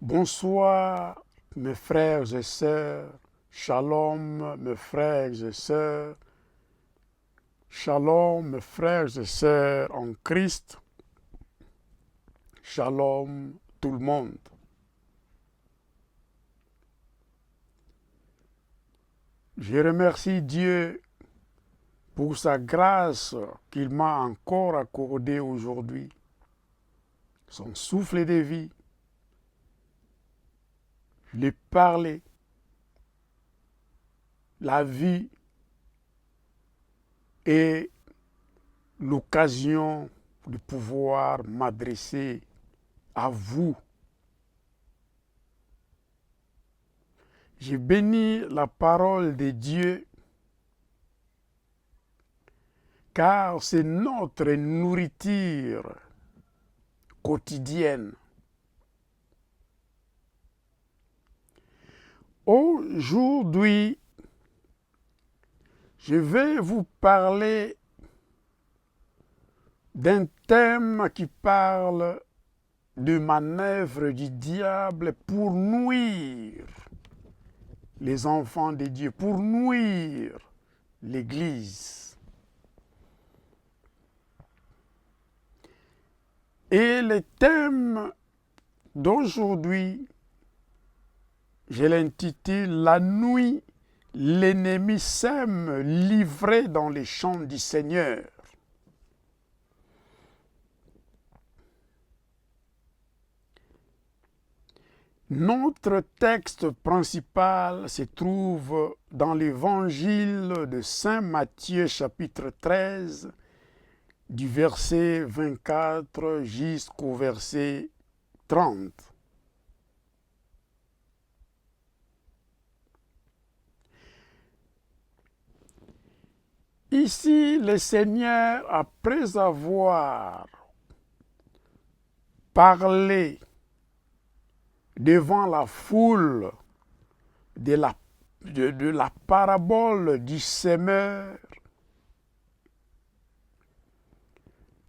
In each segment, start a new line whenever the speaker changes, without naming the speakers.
Bonsoir mes frères et sœurs, shalom mes frères et sœurs, shalom mes frères et sœurs en Christ, shalom tout le monde. Je remercie Dieu pour sa grâce qu'il m'a encore accordée aujourd'hui, son souffle de vie, le parler, la vie et l'occasion de pouvoir m'adresser à vous. Je bénis la parole de Dieu car c'est notre nourriture quotidienne. Aujourd'hui, je vais vous parler d'un thème qui parle de manœuvre du diable pour nuire les enfants de Dieu, pour nuire l'Église. Et le thème d'aujourd'hui, je l'intitule « La nuit, l'ennemi sème livré dans les champs du Seigneur ». Notre texte principal se trouve dans l'évangile de Saint Matthieu chapitre 13, du verset 24 jusqu'au verset 30. Ici, le Seigneur, après avoir parlé devant la foule de la parabole du semeur,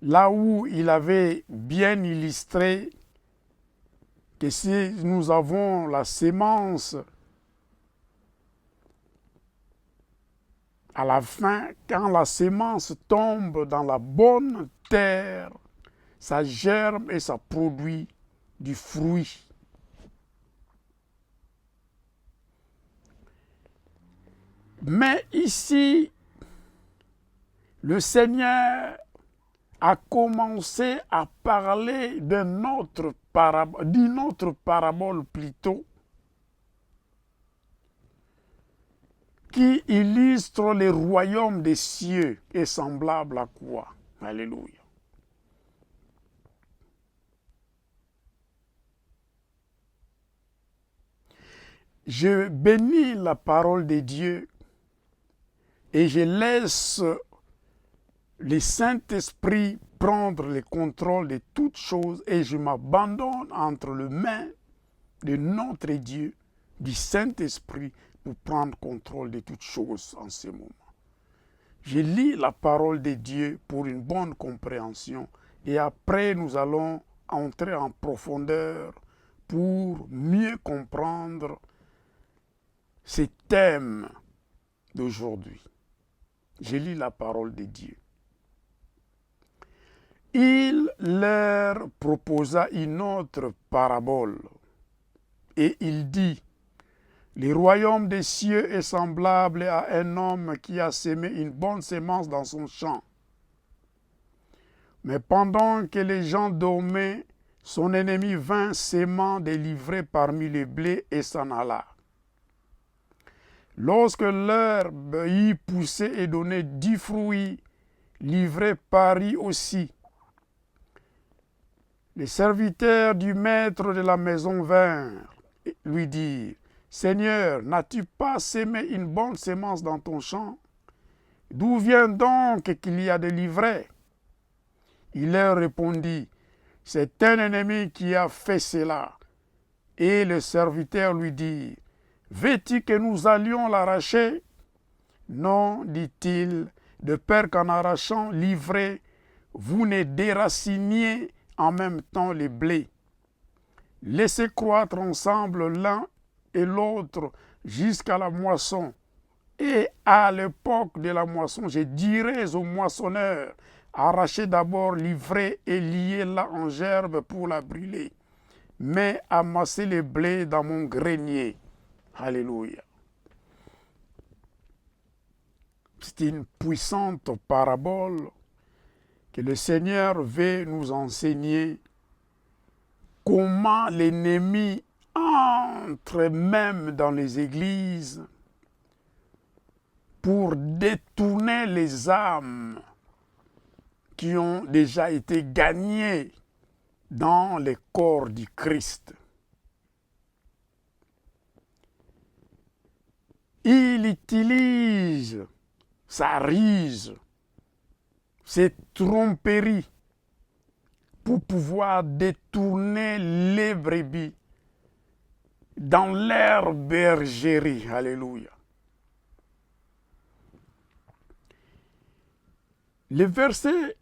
là où il avait bien illustré que si nous avons la sémence, à la fin, quand la sémence tombe dans la bonne terre, ça germe et ça produit du fruit. Mais ici, le Seigneur a commencé à parler d'une autre parabole plutôt, qui illustre le royaume des cieux est semblable à quoi? Alléluia. Je bénis la parole de Dieu et je laisse le Saint-Esprit prendre le contrôle de toutes choses et je m'abandonne entre les mains de notre Dieu, du Saint-Esprit, pour prendre contrôle de toutes choses en ce moment. Je lis la parole de Dieu pour une bonne compréhension et après nous allons entrer en profondeur pour mieux comprendre ces thèmes d'aujourd'hui. Je lis la parole de Dieu. Il leur proposa une autre parabole et il dit: le royaume des cieux est semblable à un homme qui a semé une bonne semence dans son champ. Mais pendant que les gens dormaient, son ennemi vint sémant des livrées parmi les blés et s'en alla. Lorsque l'herbe y poussait et donnait 10 fruits, l'ivraie parut aussi. Les serviteurs du maître de la maison vinrent lui dire: Seigneur, n'as-tu pas sémé une bonne semence dans ton champ? D'où vient donc qu'il y a des livrées? Il leur répondit: c'est un ennemi qui a fait cela. Et le serviteur lui dit: veux-tu que nous allions l'arracher? Non, dit-il, de peur qu'en arrachant l'ivraie, vous ne déraciniez en même temps les blés. Laissez croître ensemble l'un et l'autre jusqu'à la moisson. Et à l'époque de la moisson, je dirai aux moissonneurs, arrachez d'abord l'ivraie et liez-la en gerbe pour la brûler, mais amassez le blé dans mon grenier. Alléluia. C'est une puissante parabole que le Seigneur veut nous enseigner comment l'ennemi entre même dans les églises pour détourner les âmes qui ont déjà été gagnées dans le corps du Christ. Il utilise sa ruse, ses tromperies pour pouvoir détourner les brebis dans leur bergerie. Alléluia. Le verset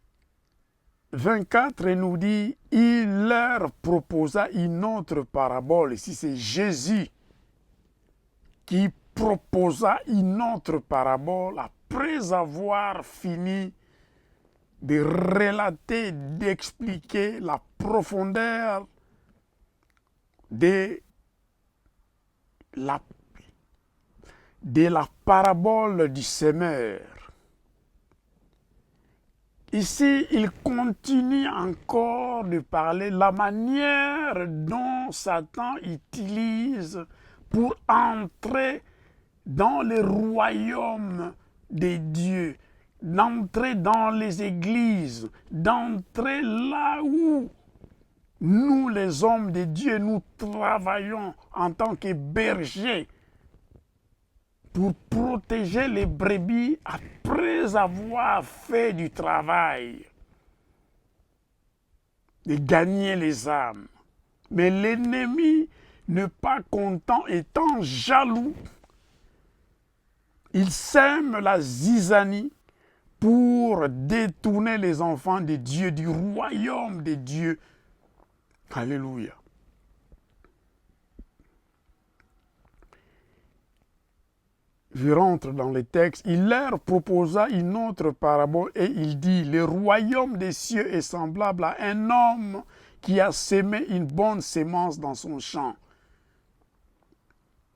24 nous dit, il leur proposa une autre parabole. Ici, c'est Jésus qui proposa une autre parabole après avoir fini de relater, d'expliquer la profondeur de la parabole du semeur. Ici, il continue encore de parler de la manière dont Satan utilise pour entrer dans le royaume des dieux, d'entrer dans les églises, d'entrer là où nous, les hommes de Dieu, nous travaillons en tant que bergers pour protéger les brebis après avoir fait du travail, de gagner les âmes. Mais l'ennemi n'est pas content, étant jaloux, il sème la zizanie pour détourner les enfants de Dieu, du royaume de Dieu. Alléluia. Je rentre dans le texte. Il leur proposa une autre parabole et il dit, le royaume des cieux est semblable à un homme qui a sémé une bonne sémence dans son champ.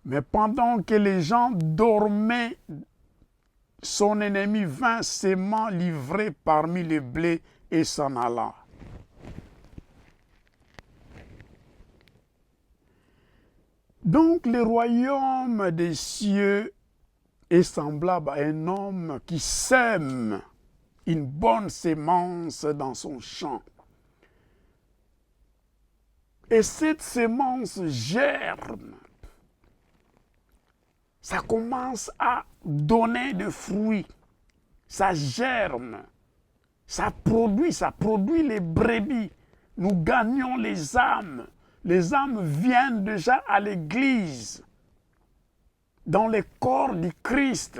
Mais pendant que les gens dormaient, son ennemi vint sémant l'ivraie parmi les blés et s'en alla. Donc le royaume des cieux est semblable à un homme qui sème une bonne sémence dans son champ. Et cette sémence germe. Ça commence à donner des fruits. Ça germe. Ça produit les brebis. Nous gagnons les âmes. Les âmes viennent déjà à l'église, dans le corps du Christ.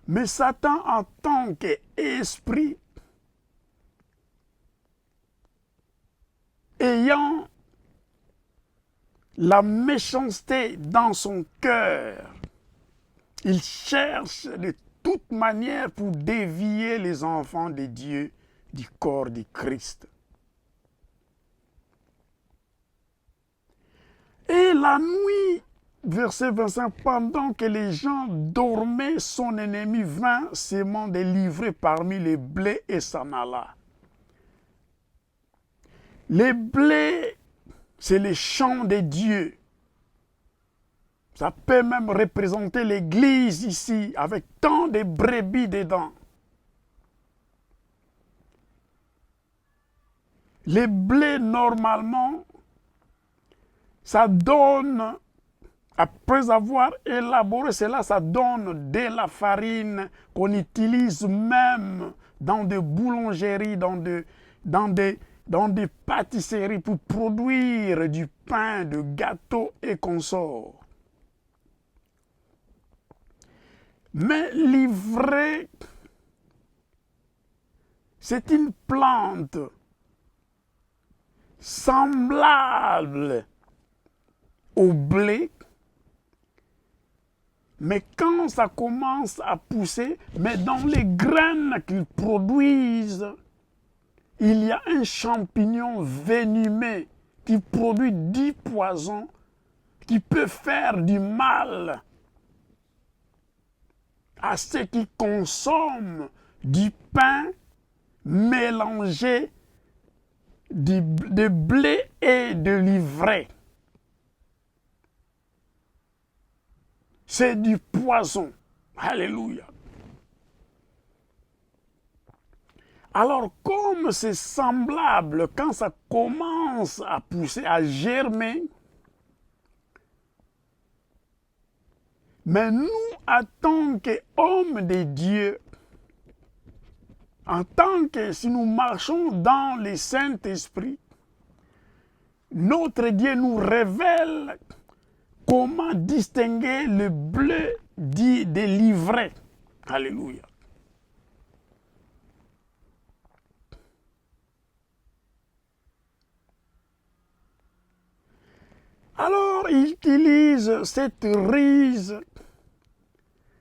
Mais Satan, en tant qu'esprit, ayant la méchanceté dans son cœur, il cherche de toute manière pour dévier les enfants de Dieu du corps du Christ. Et la nuit, verset 25, pendant que les gens dormaient, son ennemi vint sémant des livrées parmi les blés et s'en alla. Les blés, c'est les champs de Dieu. Ça peut même représenter l'église ici, avec tant de brebis dedans. Les blés, normalement, ça donne, après avoir élaboré cela, ça donne de la farine qu'on utilise même dans des boulangeries, dans des pâtisseries pour produire du pain, de gâteaux et consorts. Mais l'ivraie, c'est une plante semblable au blé, mais quand ça commence à pousser, mais dans les graines qu'ils produisent, il y a un champignon venimeux qui produit 10 poisons qui peut faire du mal à ceux qui consomment du pain mélangé de blé et de l'ivraie. C'est du poison. Alléluia. Alors, comme c'est semblable, quand ça commence à pousser, à germer, mais nous, en tant qu'hommes de Dieu, en tant que si nous marchons dans le Saint-Esprit, notre Dieu nous révèle comment distinguer le bleu dit de l'ivraie. Alléluia. Alors, il utilise cette ruse.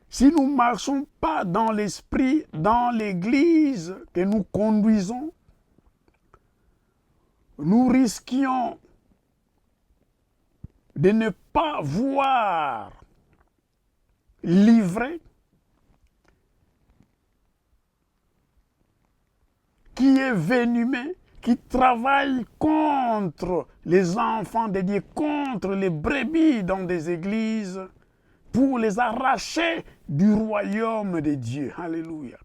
Si nous ne marchons pas dans l'esprit, dans l'église que nous conduisons, nous risquions de ne pas voir l'ivraie qui est venimeux, qui travaille contre les enfants de Dieu, contre les brebis dans des églises, pour les arracher du royaume de Dieu. Alléluia.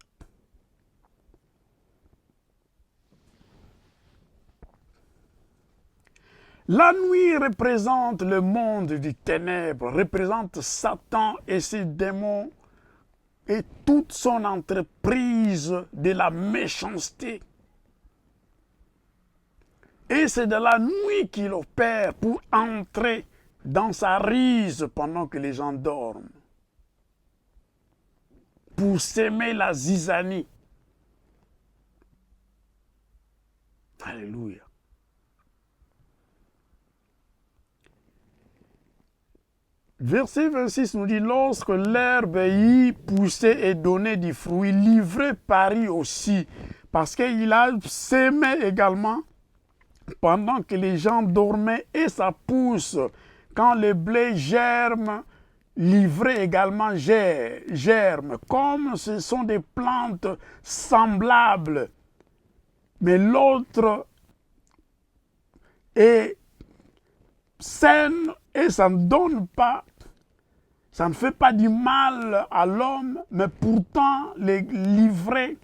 La nuit représente le monde du ténèbre, représente Satan et ses démons et toute son entreprise de la méchanceté. Et c'est de la nuit qu'il opère pour entrer dans sa ruse pendant que les gens dorment, pour s'aimer la zizanie. Alléluia. Verset 26 nous dit, lorsque l'herbe y poussait et donnait du fruit, l'ivraie parit aussi, parce qu'il a sémé également pendant que les gens dormaient et ça pousse. Quand le blé germe, l'ivraie également germe. Comme ce sont des plantes semblables, mais l'autre est saine et ça ne donne pas, ça ne fait pas du mal à l'homme, mais pourtant l'ivraie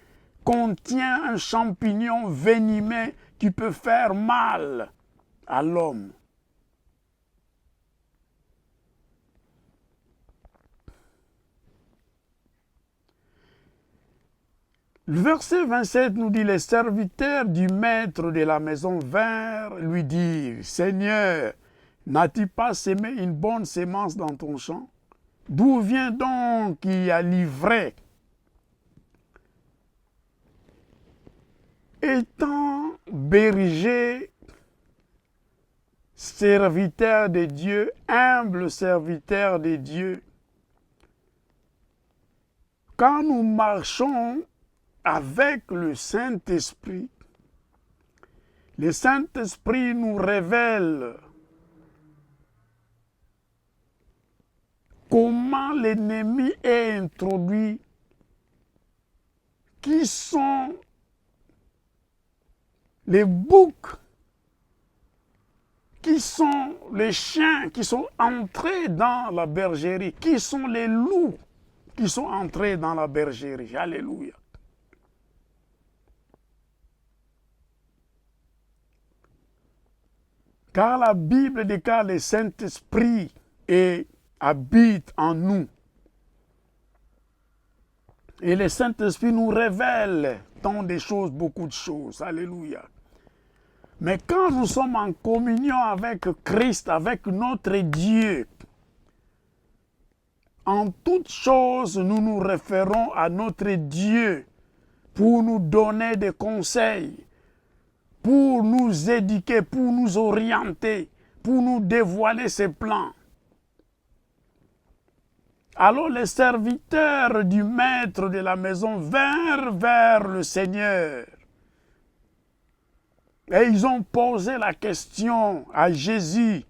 contient un champignon venimeux qui peut faire mal à l'homme. Le verset 27 nous dit, les serviteurs du maître de la maison vinrent lui dire, Seigneur, n'as-tu pas sémé une bonne sémence dans ton champ? D'où vient donc qu'il y a l'ivraie? Étant berger, serviteur de Dieu, humble serviteur de Dieu, quand nous marchons avec le Saint-Esprit, le Saint-Esprit nous révèle comment l'ennemi est introduit, qui sont les boucs, qui sont les chiens qui sont entrés dans la bergerie, qui sont les loups qui sont entrés dans la bergerie. Alléluia. Car la Bible déclare le Saint-Esprit et habite en nous. Et le Saint-Esprit nous révèle tant de choses, beaucoup de choses. Alléluia. Mais quand nous sommes en communion avec Christ, avec notre Dieu, en toutes choses, nous nous référons à notre Dieu pour nous donner des conseils, pour nous éduquer, pour nous orienter, pour nous dévoiler ses plans. Alors les serviteurs du maître de la maison vinrent vers le Seigneur. Et ils ont posé la question à Jésus,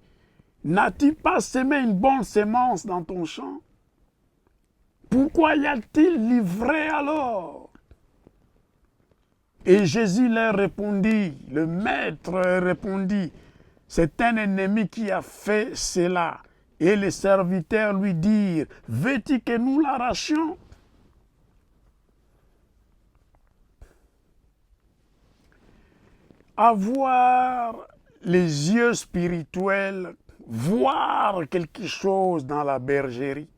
n'as-tu pas semé une bonne semence dans ton champ? Pourquoi y a-t-il l'ivraie alors? Et Jésus leur répondit, le maître répondit, c'est un ennemi qui a fait cela. Et les serviteurs lui dirent, veux-tu que nous l'arrachions? Avoir les yeux spirituels, voir quelque chose dans la bergerie,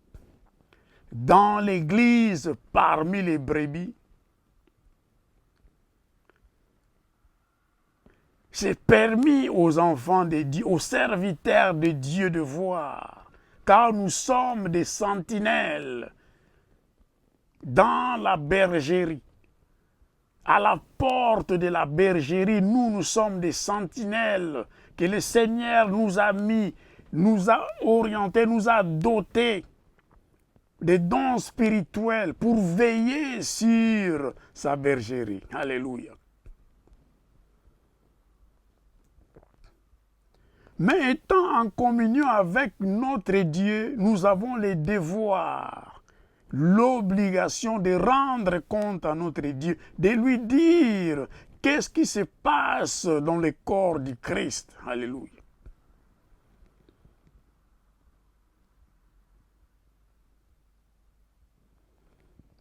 dans l'église, parmi les brebis, c'est permis aux enfants de Dieu, aux serviteurs de Dieu de voir, car nous sommes des sentinelles dans la bergerie. À la porte de la bergerie, nous sommes des sentinelles que le Seigneur nous a mis, nous a orientés, nous a dotés des dons spirituels pour veiller sur sa bergerie. Alléluia. Mais étant en communion avec notre Dieu, nous avons les devoirs, l'obligation de rendre compte à notre Dieu, de lui dire qu'est-ce qui se passe dans le corps du Christ. Alléluia.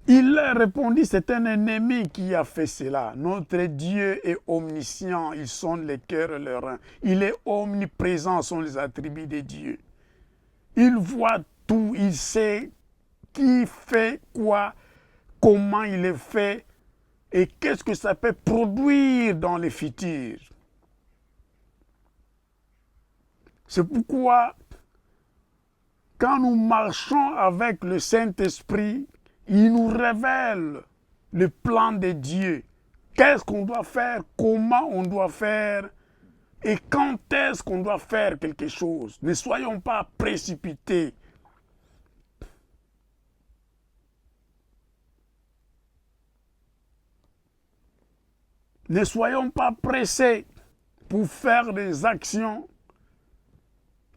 Il leur répondit, c'est un ennemi qui a fait cela. Notre Dieu est omniscient, il sonde les cœurs et les reins. Il est omniprésent, sont les attributs de Dieu. Il voit tout, il sait qui fait quoi, comment il est fait et qu'est-ce que ça peut produire dans le futur. C'est pourquoi, quand nous marchons avec le Saint-Esprit, il nous révèle le plan de Dieu. Qu'est-ce qu'on doit faire, comment on doit faire et quand est-ce qu'on doit faire quelque chose. Ne soyons pas précipités. Ne soyons pas pressés pour faire des actions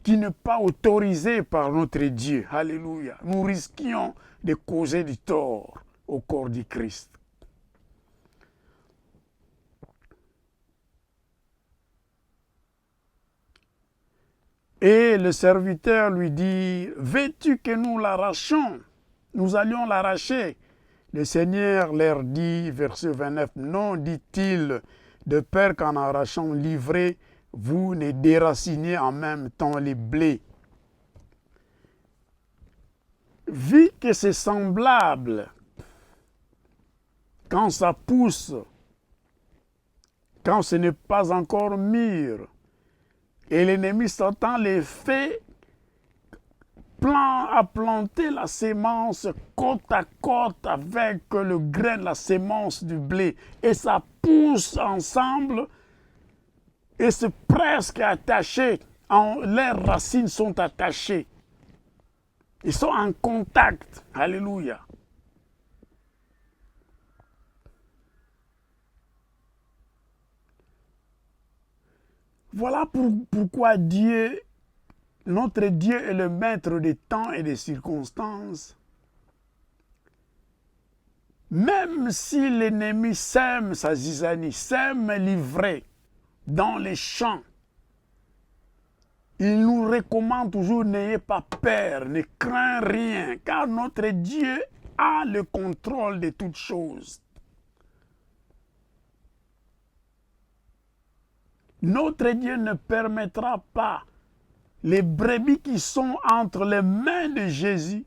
qui ne sont pas autorisées par notre Dieu. Alléluia. Nous risquions de causer du tort au corps du Christ. Et le serviteur lui dit, veux-tu que nous l'arrachions? Nous allions l'arracher. Le Seigneur leur dit, verset 29, non, dit-il, de peur qu'en arrachant l'ivraie, vous ne déraciniez en même temps les blés. Vu que c'est semblable, quand ça pousse, quand ce n'est pas encore mûr, et l'ennemi Satan les fait à planter la sémence côte à côte avec le grain, la sémence du blé, et ça pousse ensemble, et c'est presque attaché, les racines sont attachées. Ils sont en contact. Alléluia. Voilà pourquoi Dieu, notre Dieu est le maître des temps et des circonstances. Même si l'ennemi sème sa zizanie, sème l'ivraie dans les champs, il nous recommande toujours, n'ayez pas peur, ne crains rien, car notre Dieu a le contrôle de toutes choses. Notre Dieu ne permettra pas les brebis qui sont entre les mains de Jésus,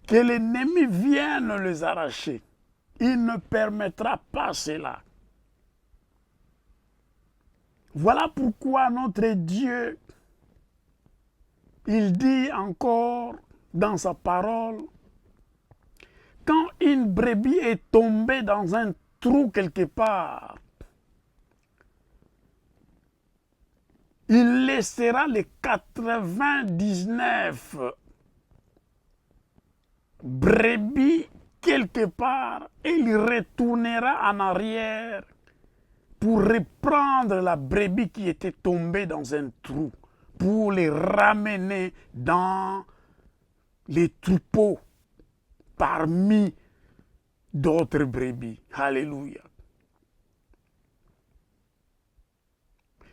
que l'ennemi vienne les arracher. Il ne permettra pas cela. Voilà pourquoi notre Dieu, il dit encore dans sa parole, quand une brebis est tombée dans un trou quelque part. Il laissera les 99 brebis quelque part et il retournera en arrière pour reprendre la brebis qui était tombée dans un trou, pour les ramener dans les troupeaux parmi d'autres brebis. Alléluia.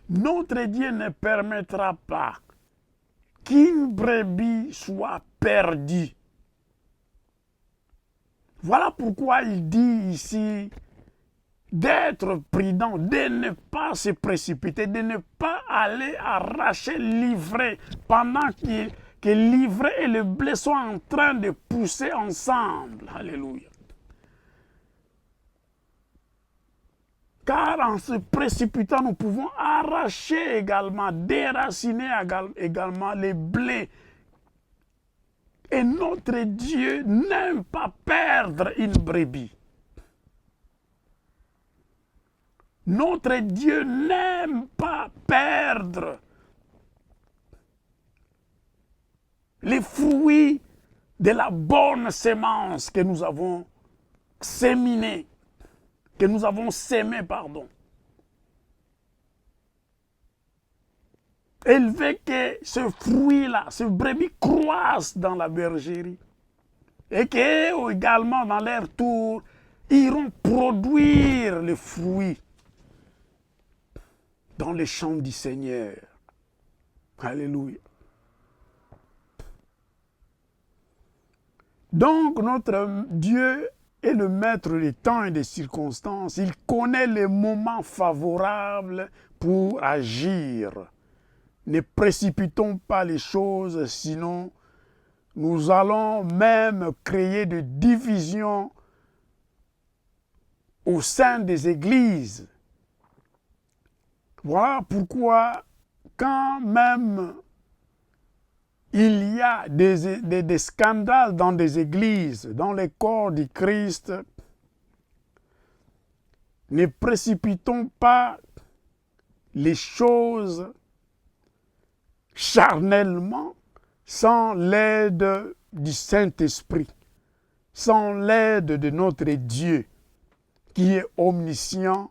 Notre Dieu ne permettra pas qu'une brebis soit perdue. Voilà pourquoi il dit ici d'être prudent, de ne pas se précipiter, de ne pas aller arracher l'ivraie pendant que l'ivraie et le blé sont en train de pousser ensemble. Alléluia. Car en se précipitant, nous pouvons arracher également, déraciner également les blés. Et notre Dieu n'aime pas perdre une brebis. Notre Dieu n'aime pas perdre les fruits de la bonne semence que nous avons séminée, que nous avons sémé, pardon. Il veut que ce fruit-là, ce brebis croisse dans la bergerie et qu'eux également, dans leur tour, iront produire le fruit dans les champs du Seigneur. Alléluia. Donc, notre Dieu est le maître des temps et des circonstances. Il connaît les moments favorables pour agir. Ne précipitons pas les choses, sinon nous allons même créer des divisions au sein des églises. Voilà pourquoi, quand même il y a des scandales dans des églises, dans les corps du Christ, ne précipitons pas les choses charnellement, sans l'aide du Saint-Esprit, sans l'aide de notre Dieu, qui est omniscient,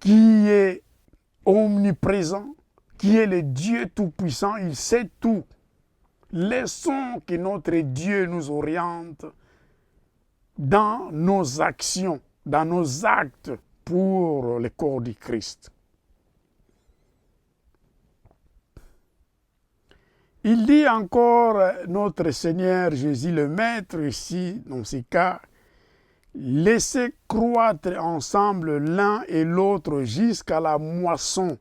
qui est omniprésent, qui est le Dieu Tout-Puissant, il sait tout. Laissons que notre Dieu nous oriente dans nos actions, dans nos actes pour le corps du Christ. Il dit encore, notre Seigneur Jésus le Maître, ici, dans ces cas, laissez croître ensemble l'un et l'autre jusqu'à la moisson.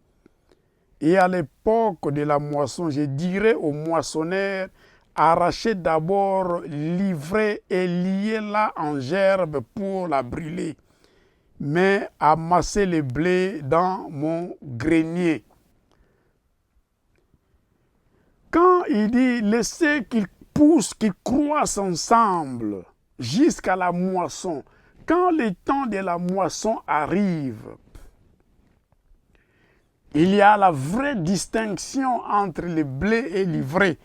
Et à l'époque de la moisson, je dirais aux moissonneurs, arrachez d'abord l'ivraie et liez-la en gerbe pour la brûler, mais amassez le blé dans mon grenier. Quand il dit laissez qu'ils poussent, qu'ils croissent ensemble jusqu'à la moisson, quand le temps de la moisson arrive, il y a la vraie distinction entre le blé et l'ivraie.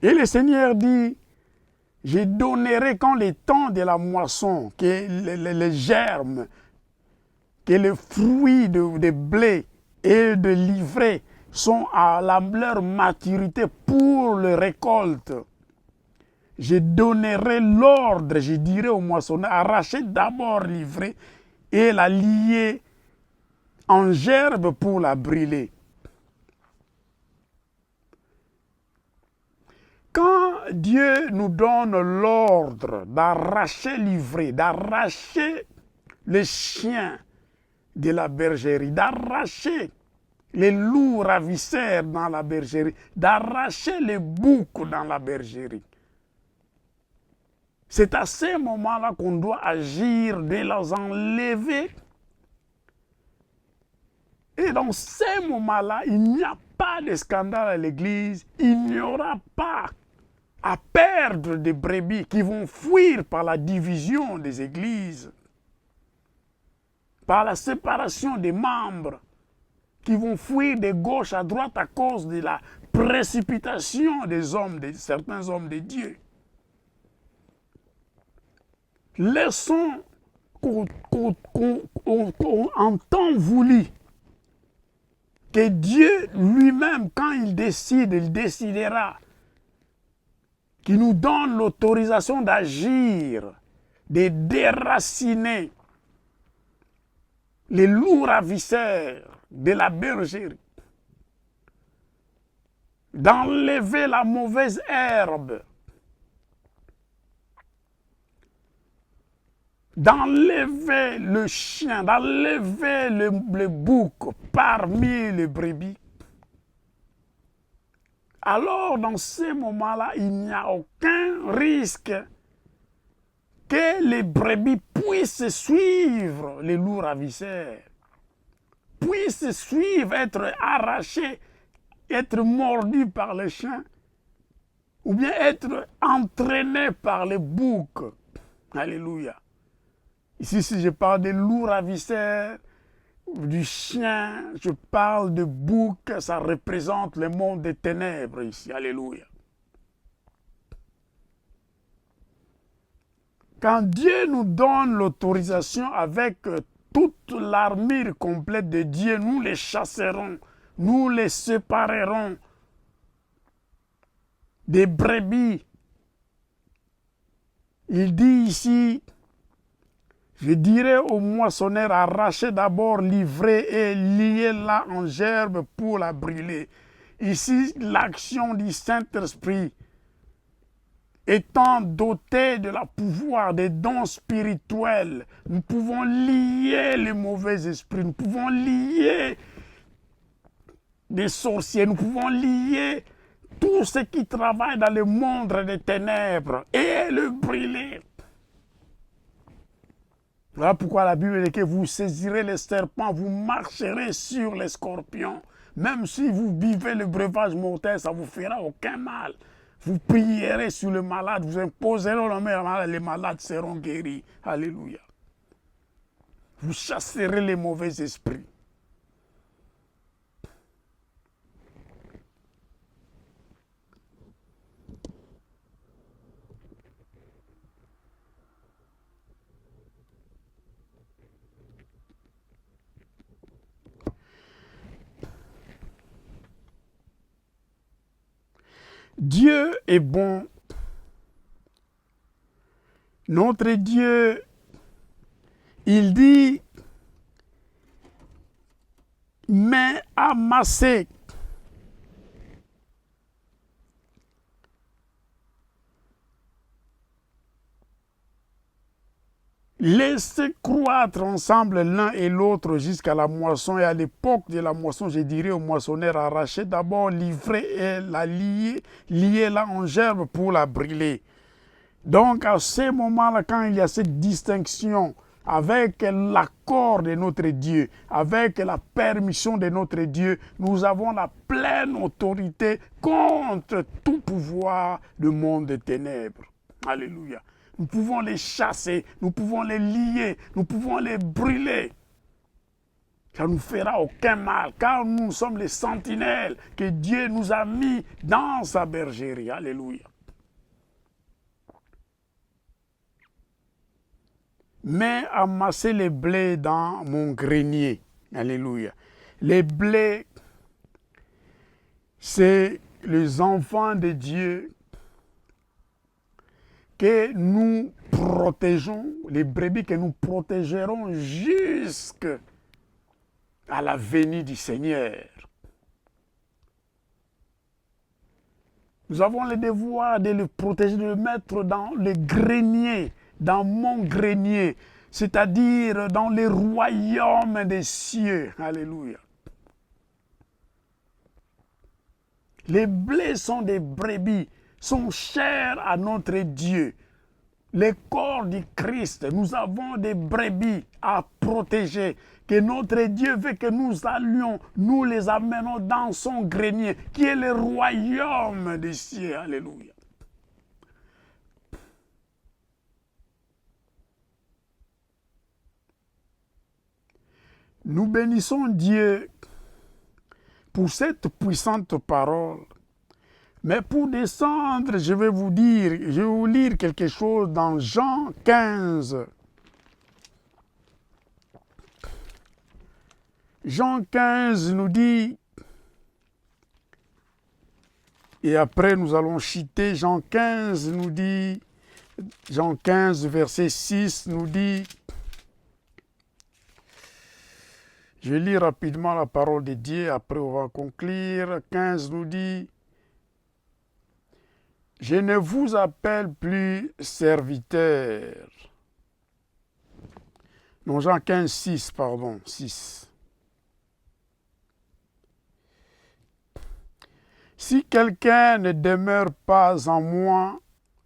Et le Seigneur dit, je donnerai quand le temps de la moisson, que les germes, que les fruits de blé et de l'ivraie sont à leur maturité pour le récolte. Je donnerai l'ordre, je dirai aux moissonneurs, arrachez d'abord l'ivraie et la lier en gerbe pour la brûler. Quand Dieu nous donne l'ordre d'arracher l'ivraie, d'arracher les chiens de la bergerie, d'arracher les loups ravisseurs dans la bergerie, d'arracher les boucs dans la bergerie, c'est à ce moment-là qu'on doit agir, de les enlever. Et dans ces moments-là, il n'y a pas de scandale à l'église, il n'y aura pas à perdre des brebis qui vont fuir par la division des églises, par la séparation des membres, qui vont fuir de gauche à droite à cause de la précipitation des hommes, de certains hommes de Dieu. Laissons en temps voulu que Dieu lui-même, quand il décide, il décidera, qui nous donne l'autorisation d'agir, de déraciner les loups ravisseurs de la bergerie, d'enlever la mauvaise herbe, d'enlever le chien, d'enlever le bouc parmi les brebis. Alors, dans ces moments-là, il n'y a aucun risque que les brebis puissent suivre les loups ravisseurs, puissent suivre, être arrachés, être mordus par les chiens, ou bien être entraînés par les boucs. Alléluia. Ici, si je parle des loups ravisseurs, du chien, je parle de bouc, ça représente le monde des ténèbres ici. Alléluia. Quand Dieu nous donne l'autorisation avec toute l'armure complète de Dieu, nous les chasserons, nous les séparerons des brebis. Il dit ici, je dirais au moissonneur, arrachez d'abord, livrez et liez-la en gerbe pour la brûler. Ici, l'action du Saint-Esprit, étant doté de la pouvoir des dons spirituels, nous pouvons lier les mauvais esprits, nous pouvons lier des sorciers, nous pouvons lier tout ce qui travaille dans le monde des ténèbres et le brûler. Voilà pourquoi la Bible dit que vous saisirez les serpents, vous marcherez sur les scorpions. Même si vous vivez le breuvage mortel, ça ne vous fera aucun mal. Vous prierez sur le malade, vous imposerez la main, les malades seront guéris. Alléluia. Vous chasserez les mauvais esprits. Dieu est bon. Notre Dieu, il dit, mais amassez. Laissez croître ensemble l'un et l'autre jusqu'à la moisson. Et à l'époque de la moisson, je dirais au moissonneur, arrachez d'abord, livrez et la liez-la en gerbe pour la brûler. Donc à ce moment-là, quand il y a cette distinction avec l'accord de notre Dieu, avec la permission de notre Dieu, nous avons la pleine autorité contre tout pouvoir du monde des ténèbres. Alléluia. Nous pouvons les chasser, nous pouvons les lier, nous pouvons les brûler. Ça ne nous fera aucun mal, car nous sommes les sentinelles que Dieu nous a mis dans sa bergerie. Alléluia. Mais amassez les blés dans mon grenier. Alléluia. Les blés, c'est les enfants de Dieu que nous protégeons, les brebis que nous protégerons jusqu'à la venue du Seigneur. Nous avons le devoir de le protéger, de le mettre dans le grenier, dans mon grenier, c'est-à-dire dans les royaumes des cieux. Alléluia. Les blés sont des brebis, sont chers à notre Dieu. Les corps du Christ, nous avons des brebis à protéger, que notre Dieu veut que nous allions, nous les amenons dans son grenier, qui est le royaume des cieux. Alléluia. Nous bénissons Dieu pour cette puissante parole. Mais pour descendre, je vais vous lire quelque chose dans Jean 15. Jean 15 nous dit, et après nous allons citer, Jean 15 nous dit, Jean 15 verset 6 nous dit, je lis rapidement la parole de Dieu, après on va conclure. 15 nous dit, je ne vous appelle plus serviteur. Non, Jean 15, 6, pardon, 6. Si quelqu'un ne demeure pas en moi,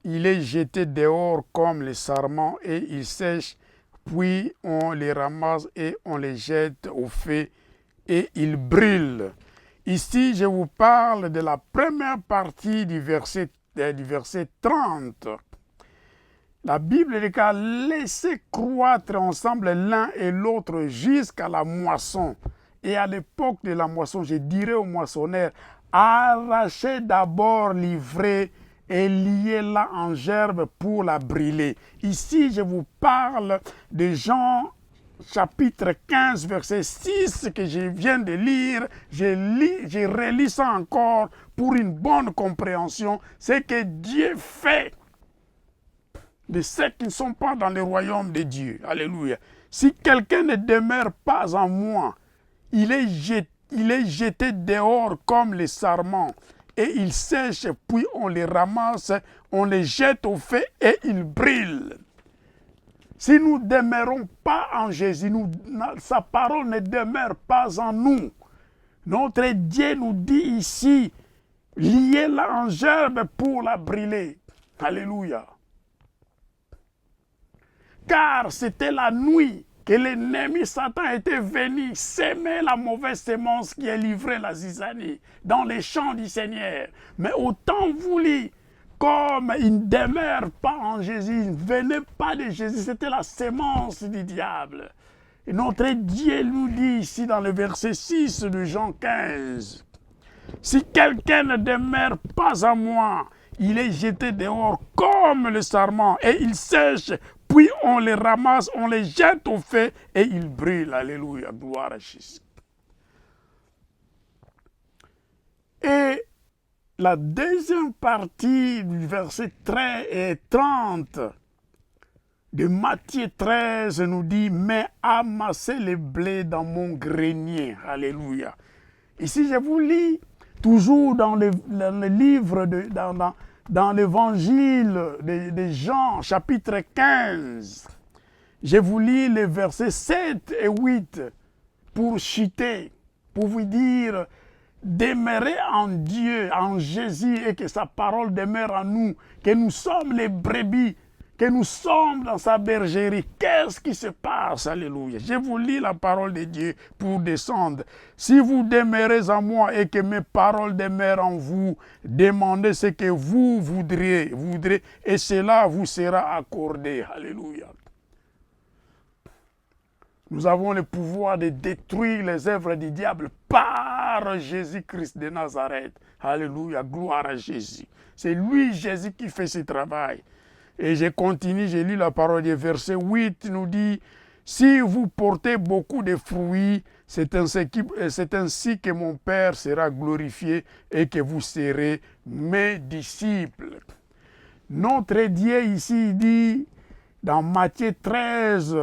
il est jeté dehors comme les sarments et il sèche, puis on les ramasse et on les jette au feu et ils brûlent. Ici, je vous parle de la première partie du verset 30. La Bible dit qu'à laisser croître ensemble l'un et l'autre jusqu'à la moisson. Et à l'époque de la moisson, je dirais au moissonneur, arrachez d'abord l'ivraie et liez-la en gerbe pour la brûler. Ici, je vous parle de Jean chapitre 15, verset 6 que je viens de lire. Je relis ça encore pour une bonne compréhension. C'est que Dieu fait de ceux qui ne sont pas dans le royaume de Dieu. Alléluia. Si quelqu'un ne demeure pas en moi, il est jeté dehors comme les sarments et ils sèchent, puis on les ramasse, on les jette au feu et ils brûlent. Si nous ne demeurons pas en Jésus, sa parole ne demeure pas en nous. Notre Dieu nous dit ici, liez-la en gerbe pour la brûler. Alléluia. Car c'était la nuit que l'ennemi Satan était venu s'aimer la mauvaise sémence qui est livrée la zizanie dans les champs du Seigneur. Mais au temps voulu, comme il ne demeure pas en Jésus, il ne venait pas de Jésus, c'était la sémence du diable. Et notre Dieu nous dit ici dans le verset 6 de Jean 15, « Si quelqu'un ne demeure pas en moi, il est jeté dehors comme le sarment et il sèche, puis on les ramasse, on les jette au feu et ils brûlent. » Alléluia, gloire à Jésus. Et la deuxième partie du verset 13 et 30 de Matthieu 13 nous dit « Mais amassez les blés dans mon grenier. » Alléluia. Ici, je vous lis toujours dans le livre, dans l'évangile de Jean, chapitre 15. Je vous lis les versets 7 et 8 pour chuter, pour vous dire demeurer en Dieu, en Jésus, et que sa parole demeure en nous, que nous sommes les brebis, que nous sommes dans sa bergerie. Qu'est-ce qui se passe? Alléluia. Je vous lis la parole de Dieu pour descendre. Si vous demeurez en moi et que mes paroles demeurent en vous, demandez ce que vous voudrez, et cela vous sera accordé. Alléluia. Nous avons le pouvoir de détruire les œuvres du diable par Jésus-Christ de Nazareth. Alléluia, gloire à Jésus. C'est lui, Jésus, qui fait ce travail. Et je continue, je lis la parole du verset 8, nous dit, « Si vous portez beaucoup de fruits, c'est ainsi que mon Père sera glorifié et que vous serez mes disciples. » Notre Dieu ici dit, dans Matthieu 13,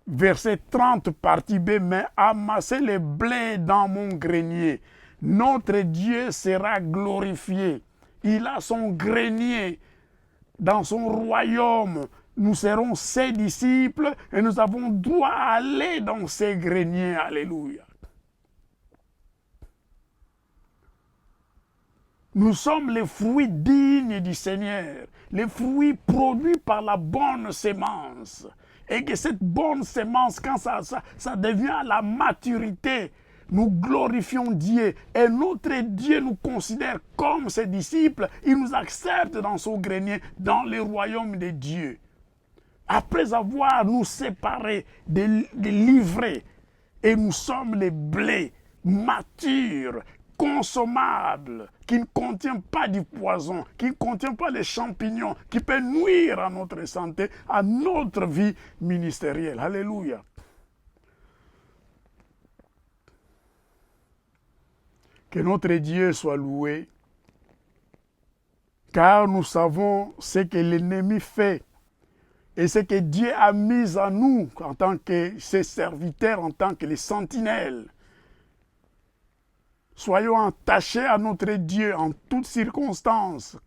verset 30, partie B, « Mais amassez les blés dans mon grenier. » Notre Dieu sera glorifié. Il a son grenier dans son royaume. Nous serons ses disciples et nous avons droit à aller dans ses greniers. Alléluia. Nous sommes les fruits dignes du Seigneur, les fruits produits par la bonne sémence. Et que cette bonne sémence, quand ça devient la maturité, nous glorifions Dieu. Et notre Dieu nous considère comme ses disciples. Il nous accepte dans son grenier, dans le royaume de Dieu. Après avoir nous séparés, de livrés, Et nous sommes les blés matures, consommables, qui ne contiennent pas du poison, qui ne contiennent pas les champignons, qui peuvent nuire à notre santé, à notre vie ministérielle. Alléluia. Que notre Dieu soit loué, car nous savons ce que l'ennemi fait et ce que Dieu a mis à nous en tant que ses serviteurs, en tant que les sentinelles. Soyons attachés à notre Dieu en toutes circonstances.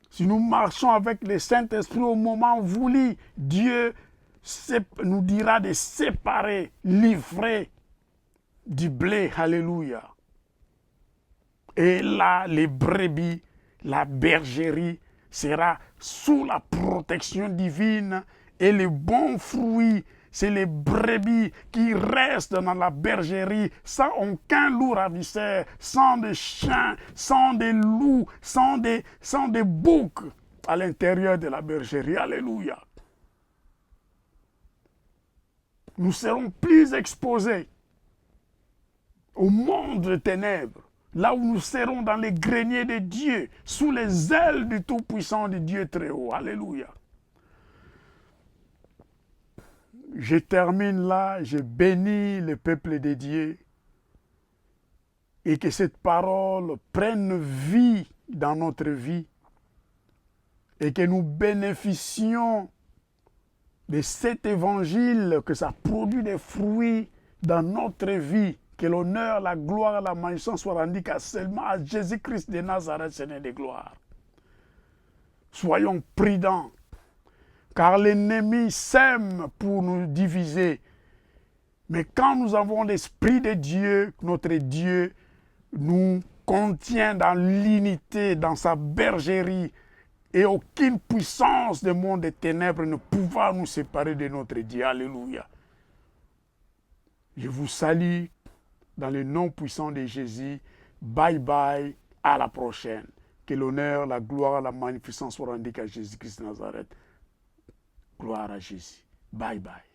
Si nous marchons avec le Saint-Esprit au moment voulu, Dieu nous dira de séparer, livrer du blé. Alléluia. Et là, les brebis, la bergerie sera sous la protection divine et les bons fruits, c'est les brebis qui restent dans la bergerie sans aucun loup ravisseur, sans des chiens, sans des loups, sans des boucs à l'intérieur de la bergerie. Alléluia. Nous serons plus exposés au monde des ténèbres, là où nous serons dans les greniers de Dieu, sous les ailes du Tout-Puissant de Dieu très haut. Alléluia. Je termine là, je bénis le peuple de Dieu et que cette parole prenne vie dans notre vie et que nous bénéficions de cet évangile, que ça produit des fruits dans notre vie. Que l'honneur, la gloire, la magnificence soient rendus seulement à Jésus-Christ de Nazareth, Seigneur de gloire. Soyons prudents, car l'ennemi sème pour nous diviser. Mais quand nous avons l'Esprit de Dieu, notre Dieu nous contient dans l'unité, dans sa bergerie, et aucune puissance du monde des ténèbres ne pourra nous séparer de notre Dieu. Alléluia. Je vous salue dans le nom puissant de Jésus. Bye bye, à la prochaine. Que l'honneur, la gloire, la magnificence soient rendus à Jésus-Christ de Nazareth. Gloire à Jésus. Bye bye.